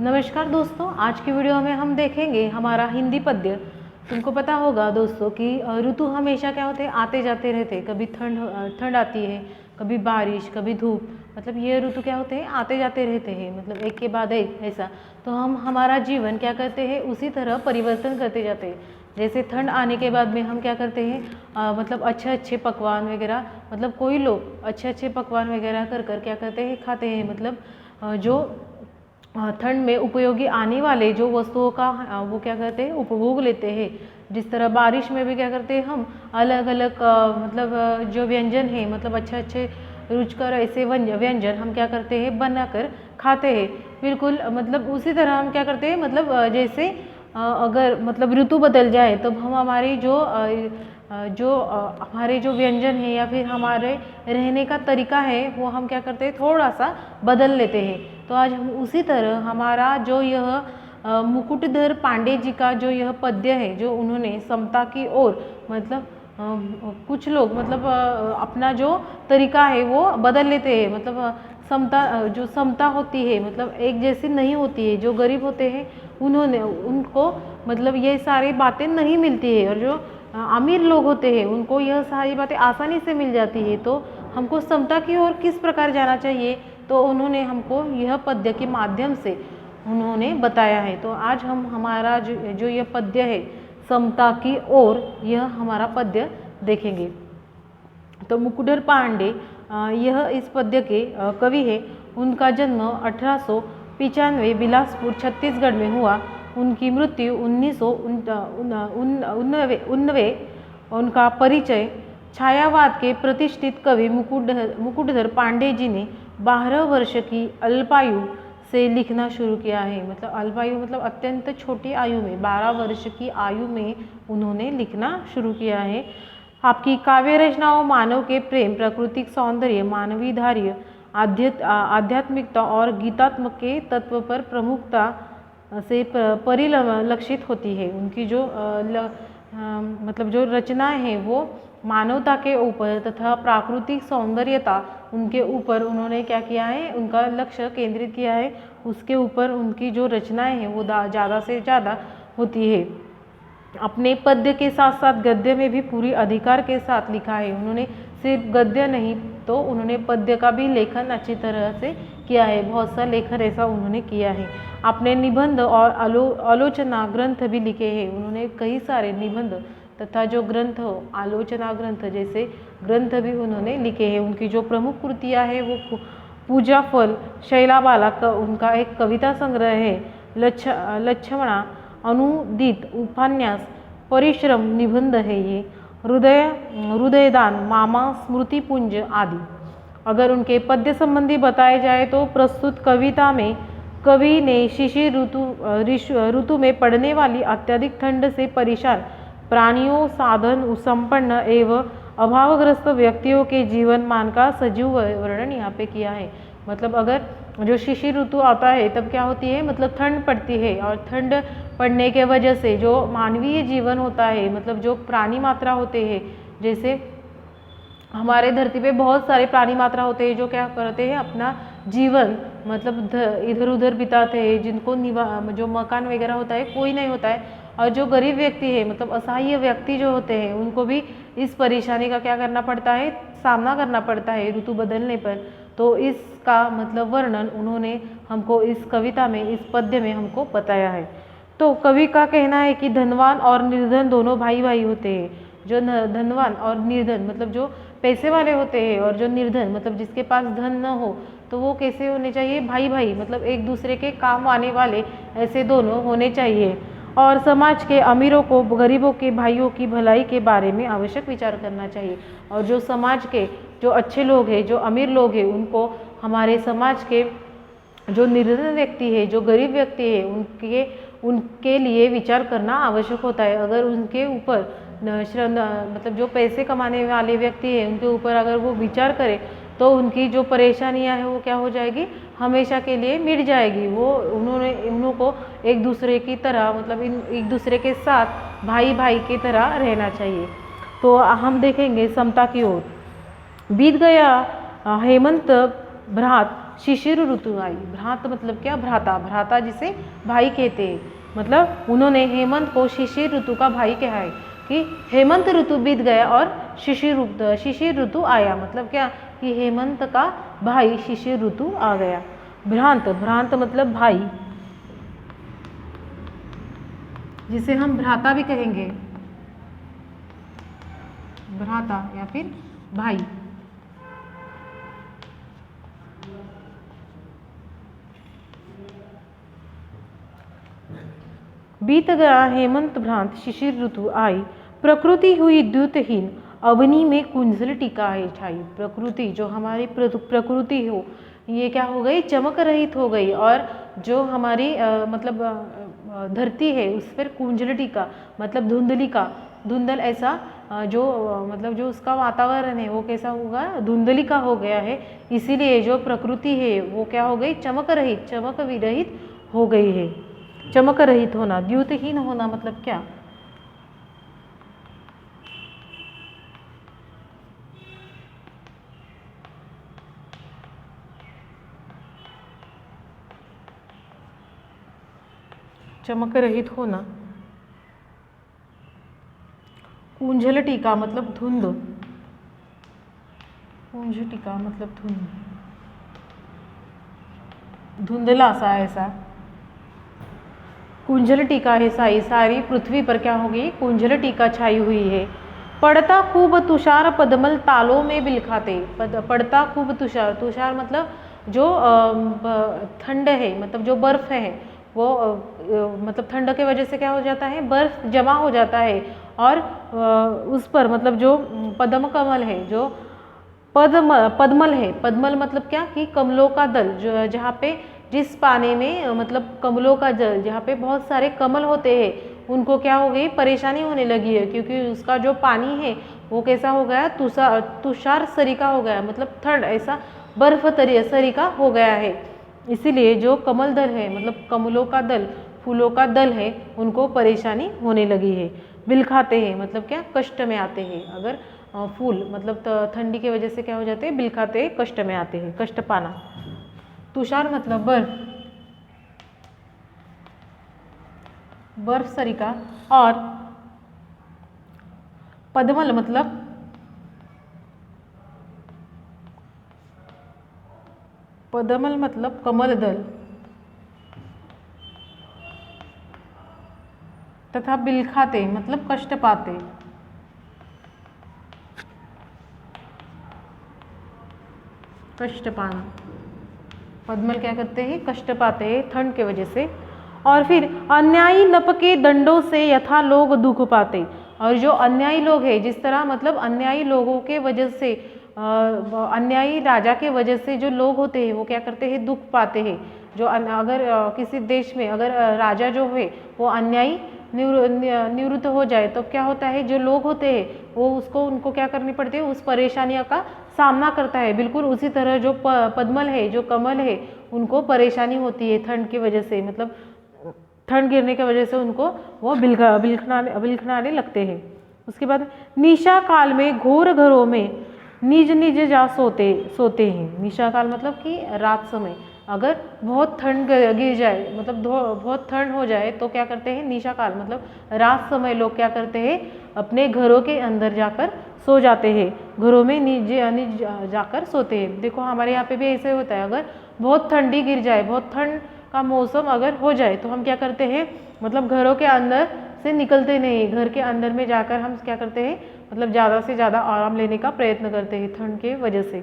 नमस्कार दोस्तों, आज की वीडियो में हम देखेंगे हमारा हिंदी पद्य। तुमको पता होगा दोस्तों कि ऋतु हमेशा क्या होते हैं, आते जाते रहते हैं। कभी ठंड आती है, कभी बारिश, कभी धूप। मतलब ये ऋतु क्या होते हैं, आते जाते रहते हैं, मतलब एक के बाद एक ऐसा। तो हम हमारा जीवन क्या करते हैं, उसी तरह परिवर्तन करते जाते हैं। जैसे ठंड आने के बाद में हम क्या करते हैं, मतलब अच्छे अच्छे पकवान वगैरह, मतलब कोई लोग अच्छे अच्छे पकवान वगैरह कर कर क्या करते हैं, खाते हैं। मतलब जो ठंड में उपयोगी आने वाले जो वस्तुओं का वो क्या करते हैं, उपभोग लेते हैं। जिस तरह बारिश में भी क्या करते हैं, हम अलग अलग मतलब जो व्यंजन है, मतलब अच्छे अच्छे रुचिकर ऐसे व्यंजन हम क्या करते हैं, बनाकर खाते हैं। बिल्कुल मतलब उसी तरह हम क्या करते हैं, मतलब जैसे अगर मतलब ऋतु बदल जाए तब हम हमारी जो हमारे जो व्यंजन है या फिर हमारे रहने का तरीका है वो हम क्या करते हैं, थोड़ा सा बदल लेते हैं। तो आज हम उसी तरह हमारा जो यह मुकुटधर पांडे जी का जो यह पद्य है, जो उन्होंने समता की ओर मतलब कुछ लोग मतलब अपना जो तरीका है वो बदल लेते हैं। मतलब जो समता होती है, मतलब एक जैसी नहीं होती है। जो गरीब होते हैं उनको मतलब ये सारी बातें नहीं मिलती है, और जो अमीर लोग होते हैं उनको यह सारी बातें आसानी से मिल जाती है। तो हमको समता की ओर किस प्रकार जाना चाहिए, तो उन्होंने हमको यह पद्य के माध्यम से उन्होंने बताया है। तो आज हम हमारा जो यह पद्य है समता की ओर, यह हमारा पद्य देखेंगे। तो मुकुटधर पांडे यह इस पद्य के कवि है। उनका जन्म 1895 बिलासपुर छत्तीसगढ़ में हुआ। उनकी मृत्यु 1999। उनका परिचय छायावाद के प्रतिष्ठित कवि मुकुटधर पांडे जी ने 12 वर्ष की अल्पायु से लिखना शुरू किया है। मतलब अल्पायु मतलब अत्यंत छोटी आयु में, 12 वर्ष की आयु में उन्होंने लिखना शुरू किया है। आपकी काव्य रचनाओं मानव के प्रेम, प्राकृतिक सौंदर्य, मानवीय धैर्य, आध्यात्मिकता और गीतात्मक के तत्व पर प्रमुखता से परिलक्षित होती है। उनकी जो मतलब जो रचनाएं हैं वो मानवता के ऊपर तथा प्राकृतिक सौंदर्यता उनके ऊपर उन्होंने क्या किया है, उनका लक्ष्य केंद्रित किया है। उसके ऊपर उनकी जो रचनाएं हैं वो ज़्यादा से ज़्यादा होती है। अपने पद्य के साथ साथ गद्य में भी पूरी अधिकार के साथ लिखा है। उन्होंने सिर्फ गद्य नहीं तो उन्होंने पद्य का भी लेखन अच्छी तरह से किया है। बहुत सा लेखन ऐसा उन्होंने किया है। अपने निबंध और आलोचना ग्रंथ भी लिखे हैं। उन्होंने कई सारे निबंध तथा जो ग्रंथ आलोचना ग्रंथ जैसे ग्रंथ भी उन्होंने लिखे हैं। उनकी जो प्रमुख कृतियाँ हैं वो पूजा फल, शैलाबाला का उनका एक कविता संग्रह है, लक्ष्मणा, अनुदित उपन्यास, परिश्रम निबंध है ये, हृदयदान, मामा स्मृतिपुंज आदि। अगर उनके पद्य संबंधी बताए जाए तो प्रस्तुत कविता में कवि ने शिशिर ऋतु में पड़ने वाली अत्यधिक ठंड से परेशान प्राणियों, साधन संपन्न एवं अभावग्रस्त व्यक्तियों के जीवन मान का सजीव वर्णन यहाँ पे किया है। मतलब अगर जो शिशिर ऋतु आता है तब क्या होती है, मतलब ठंड पड़ती है, और ठंड पड़ने के वजह से जो मानवीय जीवन होता है, मतलब जो प्राणी मात्रा होते हैं, जैसे हमारे धरती पे बहुत सारे प्राणी मात्रा होते हैं जो क्या करते हैं, अपना जीवन मतलब इधर उधर बिताते हैं। जिनको जो मकान वगैरह होता है कोई नहीं होता है, और जो गरीब व्यक्ति है मतलब असहाय व्यक्ति जो होते हैं उनको भी इस परेशानी का क्या करना पड़ता है, सामना करना पड़ता है ऋतु बदलने पर। तो इसका मतलब वर्णन उन्होंने हमको इस कविता में, इस पद्य में हमको बताया है। तो कवि का कहना है कि धनवान और निर्धन दोनों भाई भाई होते हैं। जो धनवान और निर्धन मतलब जो पैसे वाले होते हैं, और जो निर्धन मतलब जिसके पास धन न हो, तो वो कैसे होने चाहिए, भाई भाई मतलब एक दूसरे के काम आने वाले, ऐसे दोनों होने चाहिए। और समाज के अमीरों को गरीबों के भाइयों की भलाई के बारे में आवश्यक विचार करना चाहिए। और जो समाज के जो अच्छे लोग हैं, जो अमीर लोग हैं, उनको हमारे समाज के जो निर्धन व्यक्ति है, जो गरीब व्यक्ति है, उनके लिए विचार करना आवश्यक होता है। अगर उनके ऊपर मतलब जो पैसे कमाने वाले व्यक्ति है उनके ऊपर अगर वो विचार करे तो उनकी जो परेशानियां है वो क्या हो जाएगी, हमेशा के लिए मिट जाएगी। वो उनको एक दूसरे की तरह मतलब एक दूसरे के साथ भाई भाई की तरह रहना चाहिए। तो हम देखेंगे समता की ओर। बीत गया हेमंत भ्रात शिशिर ऋतु आई। भ्रात मतलब क्या, भ्राता, भ्राता जिसे भाई कहते हैं, मतलब उन्होंने हेमंत को शिशिर ऋतु का भाई कहा है कि हेमंत ऋतु बीत गया और शिशिर ऋतु आया, मतलब क्या कि हेमंत का भाई शिशिर ऋतु आ गया। भ्रांत, भ्रांत मतलब भाई, जिसे हम भ्राता भी कहेंगे, भ्राता या फिर भाई। बीत गया हेमंत भ्रांत, शिशिर ऋतु आई, प्रकृति हुई द्युतहीन, अवनी में कुंजल टीका है छाई। प्रकृति, जो हमारी प्रकृति हो, ये क्या हो गई, चमक रहित हो गई, और जो हमारी मतलब धरती है उस पर कुंजल टीका मतलब धुंधली का, धुंधल ऐसा जो मतलब जो उसका वातावरण है वो कैसा होगा, धुंधली का हो गया है। इसीलिए जो प्रकृति है वो क्या हो गई, चमक रहित, चमक विरहित हो गई है। चमक रहित होना, द्युतहीन होना मतलब क्या, चमक रहित होना। कुंजल टीका मतलब धुंध, कुंज टीका मतलब धुंध, धुंधला सा ऐसा। कुंजल टीका है साई, सारी पृथ्वी पर क्या होगी, कुंजल टीका छाई हुई है। पड़ता खूब तुषार पद्मल तालों में बिलखाते, पड़ता खूब तुषार, तुषार मतलब जो ठंड है, मतलब जो बर्फ है वो मतलब ठंड के वजह से क्या हो जाता है, बर्फ जमा हो जाता है, और उस पर मतलब जो पद्म कमल है, जो पद्मल है, पद्मल मतलब क्या कि कमलों का दल, जो जहाँ पे जिस पानी में मतलब कमलों का जल, जहाँ पे बहुत सारे कमल होते हैं, उनको क्या हो गई, परेशानी होने लगी है, क्योंकि उसका जो पानी है वो कैसा हो गया, तुषार सरिका हो गया, मतलब ठंड ऐसा बर्फ सरिका हो गया है। इसीलिए जो कमल दल है, मतलब कमलों का दल, फूलों का दल है, उनको परेशानी होने लगी है। बिलखाते हैं मतलब क्या, कष्ट में आते हैं। अगर फूल मतलब ठंडी की वजह से क्या हो जाते हैं, बिलखाते हैं, कष्ट में आते हैं, कष्ट पाना। तुषार मतलब बर्फ, बर्फ सरिका, और पद्मल मतलब पद्मल मतलब कमल दल, तथा बिलखाते मतलब कष्ट पाते। कष्ट पाना, पद्मल क्या करते हैं, कष्ट पाते हैं ठंड के वजह से। और फिर अन्यायी लपके दंडों से यथा लोग दुख पाते, और जो अन्यायी लोग हैं, जिस तरह मतलब अन्यायी लोगों के वजह से, अन्यायी राजा के वजह से जो लोग होते हैं वो क्या करते हैं, दुख पाते हैं। जो अगर किसी देश में अगर राजा जो है वो अन्यायी निवृत्त हो जाए तो क्या होता है, जो लोग होते हैं वो उनको क्या करनी पड़ती है, उस परेशानियों का सामना करता है। बिल्कुल उसी तरह जो पद्मल है, जो कमल है, उनको परेशानी होती है ठंड की वजह से, मतलब ठंड गिरने की वजह से उनको वो बिलखनाने लगते हैं। उसके बाद निशा काल में घोर घरों में निज निज जा सोते हैं। निशा काल मतलब कि रात समय, अगर बहुत ठंड गिर जाए, मतलब बहुत ठंड हो जाए तो क्या करते हैं, निशा काल मतलब रात समय लोग क्या करते हैं, अपने घरों के अंदर जाकर सो जाते हैं, घरों में निज जाकर सोते हैं। देखो हमारे यहाँ पे भी ऐसे होता है, अगर बहुत ठंडी गिर जाए, बहुत ठंड का मौसम अगर हो जाए तो हम क्या करते हैं, मतलब घरों के अंदर से निकलते नहीं, घर के अंदर में जाकर हम क्या करते हैं, मतलब ज़्यादा से ज़्यादा आराम लेने का प्रयत्न करते हैं ठंड के वजह से।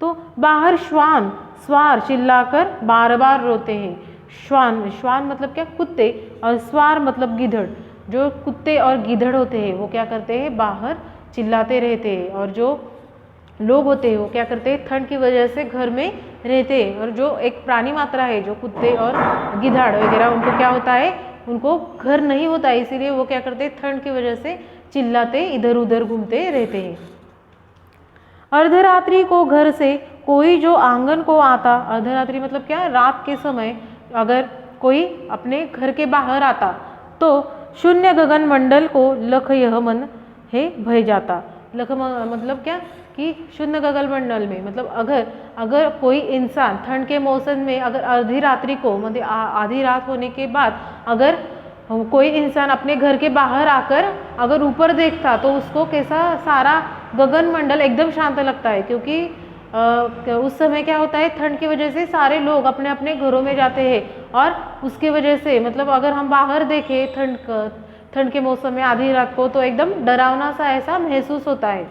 तो बाहर श्वान स्वार चिल्लाकर बार बार रोते हैं। श्वान, श्वान मतलब क्या, कुत्ते, और स्वार मतलब गिधड़। जो कुत्ते और गिधड़ होते हैं वो क्या करते हैं, बाहर चिल्लाते रहते हैं, और जो लोग होते हैं वो क्या करते हैं, ठंड की वजह से घर में रहते हैं। और जो एक प्राणी मात्रा है, जो कुत्ते और गिधाड़ वगैरह, उनको क्या होता है, उनको घर नहीं होता है, इसीलिए वो क्या करते हैं, ठंड की वजह से चिल्लाते इधर उधर घूमते रहते हैं। अर्धरात्रि को घर से कोई जो आंगन को आता, अर्धरात्रि मतलब क्या, रात के समय अगर कोई अपने घर के बाहर आता तो शून्य गगन मंडल को लख यह मन है भय जाता। लख मतलब क्या, कि शून्य गगनमंडल में, मतलब अगर कोई इंसान ठंड के मौसम में अगर आधी रात्रि को, मतलब आधी रात होने के बाद अगर कोई इंसान अपने घर के बाहर आकर अगर ऊपर देखता तो उसको कैसा सारा गगनमंडल एकदम शांत लगता है, क्योंकि उस समय क्या होता है, ठंड की वजह से सारे लोग अपने अपने घरों में जाते हैं और उसकी वजह से मतलब अगर हम बाहर देखें ठंड के मौसम में आधी रात को तो एकदम डरावना सा ऐसा महसूस होता है।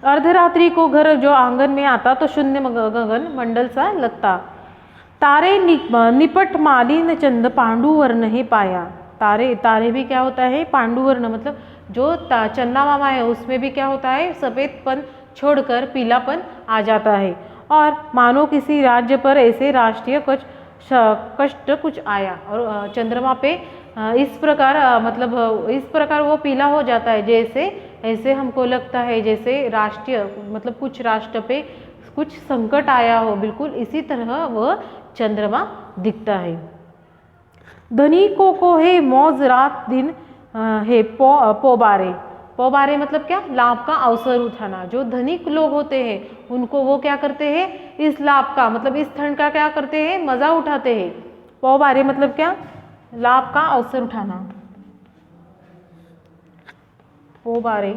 अर्धरात्रि को घर जो आंगन में आता तो शून्य गगन मंडल सा लगता। तारे निपट मालिन चंद पांडुवर्ण ही पाया। तारे भी क्या होता है, पांडुवर्ण, मतलब जो चंदा मामा है उसमें भी क्या होता है, सफ़ेदपन छोड़कर पीलापन आ जाता है, और मानो किसी राज्य पर ऐसे राष्ट्रीय कष्ट कुछ आया। और चंद्रमा पे इस प्रकार मतलब इस प्रकार वो पीला हो जाता है, जैसे ऐसे हमको लगता है जैसे राष्ट्रीय मतलब कुछ राष्ट्र पे कुछ संकट आया हो, बिल्कुल इसी तरह वह चंद्रमा दिखता है। धनिकों को है मौज रात दिन है पोबारे। पोबारे मतलब क्या, लाभ का अवसर उठाना। जो धनिक लोग होते हैं उनको वो क्या करते हैं, इस लाभ का मतलब इस ठंड का क्या करते हैं, मजा उठाते हैं। पोबारे मतलब क्या, लाभ का अवसर उठाना। पोबारे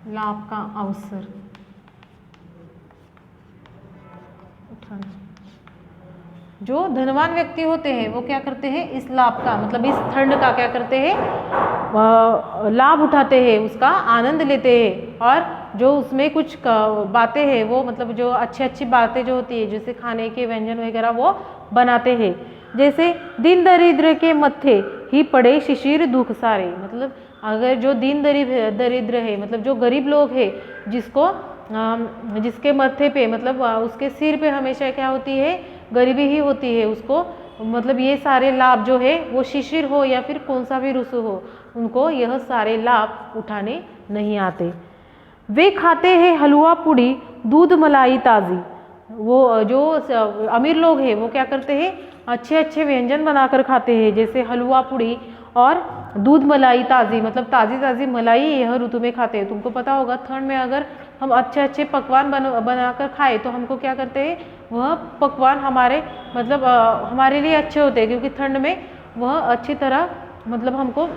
लाभ का अवसर उठाना। जो धनवान व्यक्ति होते हैं वो क्या करते हैं, इस लाभ का मतलब इस ठंड का क्या करते हैं, लाभ उठाते हैं, उसका आनंद लेते हैं, और जो उसमें कुछ बातें हैं वो मतलब जो अच्छी बातें जो होती है, जैसे खाने के व्यंजन वगैरह वो बनाते हैं। जैसे दिन दरिद्र के मत्थे ही पड़े शिशिर दुख सारे। मतलब अगर जो दिन दरिद्र है, मतलब जो गरीब लोग हैं, जिसके मत्थे पे मतलब उसके सिर पे हमेशा क्या होती है, गरीबी ही होती है, उसको मतलब ये सारे लाभ जो है वो शिशिर हो या फिर कौन सा भी ऋतु हो, उनको यह सारे लाभ उठाने नहीं आते। वे खाते हैं हलवा पूड़ी दूध मलाई ताज़ी। वो जो अमीर लोग हैं वो क्या करते हैं, अच्छे व्यंजन बनाकर खाते हैं, जैसे हलवा पूड़ी और दूध मलाई ताज़ी, मतलब ताज़ी मलाई यह ऋतु में खाते हैं। तुमको पता होगा ठंड में अगर हम अच्छे पकवान बनाकर खाए तो हमको क्या करते हैं, वह पकवान हमारे मतलब हमारे लिए अच्छे होते हैं, क्योंकि ठंड में वह अच्छी तरह मतलब हमको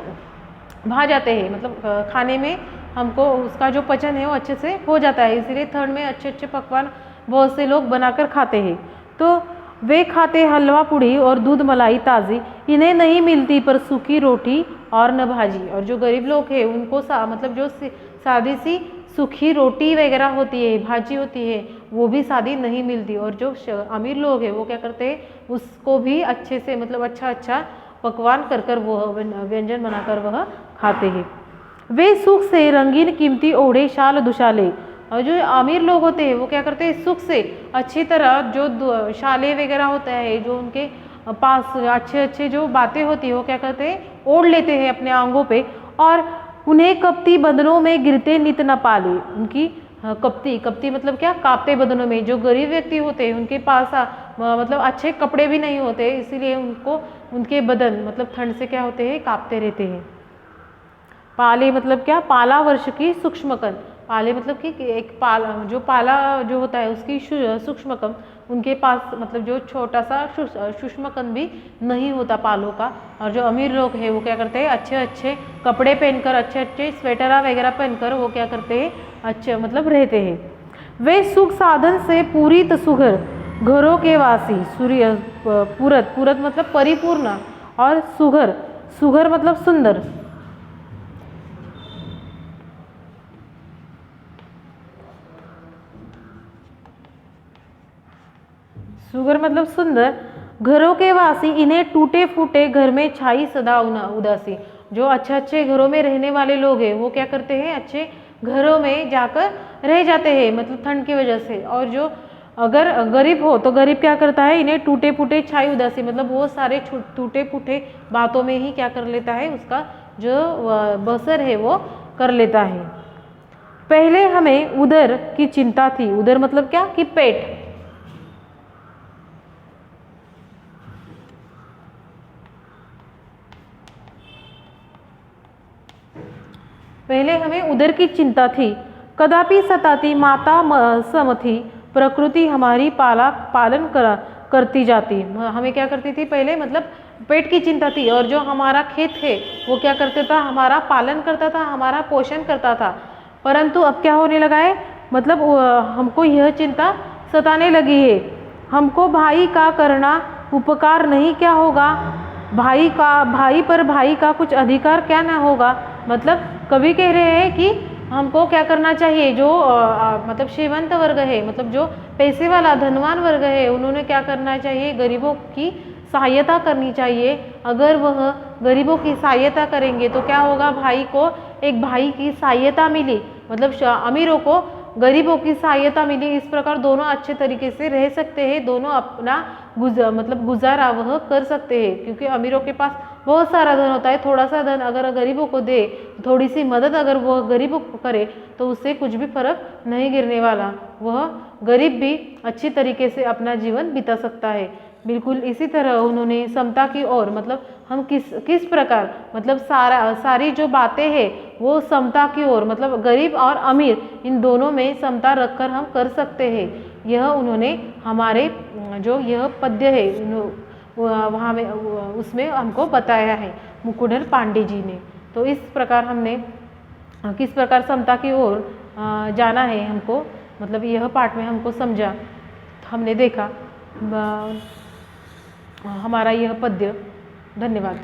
भा जाते हैं, मतलब खाने में हमको उसका जो पचन है वो अच्छे से हो जाता है, इसीलिए ठंड में अच्छे पकवान बहुत से लोग बनाकर खाते हैं। तो वे खाते हलवा पूड़ी और दूध मलाई ताज़ी, इन्हें नहीं मिलती पर सूखी रोटी और न भाजी। और जो गरीब लोग हैं उनको मतलब जो सादी सी सूखी रोटी वगैरह होती है, भाजी होती है, वो भी सादी नहीं मिलती। और जो अमीर लोग हैं वो क्या करते हैं, उसको भी अच्छे से मतलब अच्छा पकवान कर वह व्यंजन बनाकर वह खाते हैं। वे सुख से रंगीन कीमती ओढ़े शाल दुशाले। और जो अमीर लोग होते हैं वो क्या करते हैं, सुख से अच्छी तरह जो शाले वगैरह होता है, जो उनके पास अच्छे जो बातें होती है वो क्या करते हैं, ओढ़ लेते हैं अपने आंगों पे, और उन्हें कपटी बदनों में गिरते नित न पाले। उनकी कपटी मतलब क्या, कांपते बदनों में। जो गरीब व्यक्ति होते हैं उनके पास मतलब अच्छे कपड़े भी नहीं होते, इसीलिए उनको उनके बदन मतलब ठंड से क्या होते हैं, कांपते रहते हैं। पाले मतलब क्या, पाला वर्ष की सूक्ष्मकण। पाले मतलब कि एक पाला जो होता है उसकी सूक्ष्मकण उनके पास मतलब जो छोटा सा सूक्ष्मकण भी नहीं होता पालों का। और जो अमीर लोग हैं वो क्या करते हैं, अच्छे कपड़े पहनकर, अच्छे स्वेटर वगैरह पहनकर वो क्या करते हैं, अच्छे मतलब रहते हैं। वे सुख साधन से पूरी सुघर घरों के वासी। सूर्य पूरत मतलब परिपूर्ण, और सुघर मतलब सुंदर। सुगर मतलब सुंदर, घरों के वासी, इन्हें टूटे फूटे घर में छाई सदा उदासी। जो अच्छे घरों में रहने वाले लोग हैं वो क्या करते हैं, अच्छे घरों में जाकर रह जाते हैं मतलब ठंड की वजह से। और जो अगर गरीब हो तो गरीब क्या करता है, इन्हें टूटे फूटे छाई उदासी, मतलब वो सारे टूटे फूटे बातों में ही क्या कर लेता है, उसका जो बसर है वो कर लेता है। पहले हमें उदर की चिंता थी। उदर मतलब क्या, कि पेट। हमें उधर की चिंता थी। कदापि सताती माता सम थी, प्रकृति हमारी पालन करती जाती। हमें क्या करती थी पहले, मतलब पेट की चिंता थी, और जो हमारा खेत है वो क्या करता था, हमारा पालन करता था, हमारा पोषण करता था। परंतु अब क्या होने लगा है, मतलब हमको यह चिंता सताने लगी है। हमको भाई का करना उपकार नहीं क्या होगा, भाई पर भाई का कुछ अधिकार क्या ना होगा। मतलब कवि कह रहे हैं कि हमको क्या करना चाहिए, जो मतलब श्रीमंत वर्ग है, मतलब जो पैसे वाला धनवान वर्ग है, उन्होंने क्या करना चाहिए, गरीबों की सहायता करनी चाहिए। अगर वह गरीबों की सहायता करेंगे तो क्या होगा, भाई को एक भाई की सहायता मिली, मतलब अमीरों को गरीबों की सहायता मिली। इस प्रकार दोनों अच्छे तरीके से रह सकते हैं, दोनों अपना गुजारा वह कर सकते हैं। क्योंकि अमीरों के पास बहुत सारा धन होता है, थोड़ा सा धन अगर गरीबों को दे, थोड़ी सी मदद अगर वह गरीबों को करे तो उससे कुछ भी फर्क नहीं गिरने वाला, वह गरीब भी अच्छी तरीके से अपना जीवन बिता सकता है। बिल्कुल इसी तरह उन्होंने समता की ओर, मतलब हम किस प्रकार, मतलब सारी जो बातें हैं वो समता की ओर, मतलब गरीब और अमीर इन दोनों में समता रखकर हम कर सकते हैं। यह उन्होंने हमारे जो यह पद्य है वहाँ में उसमें हमको बताया है मुकुटधर पांडे जी ने। तो इस प्रकार हमने किस प्रकार समता की ओर जाना है हमको, मतलब यह पाठ में हमको समझा, हमने देखा हमारा यह पद्य। धन्यवाद।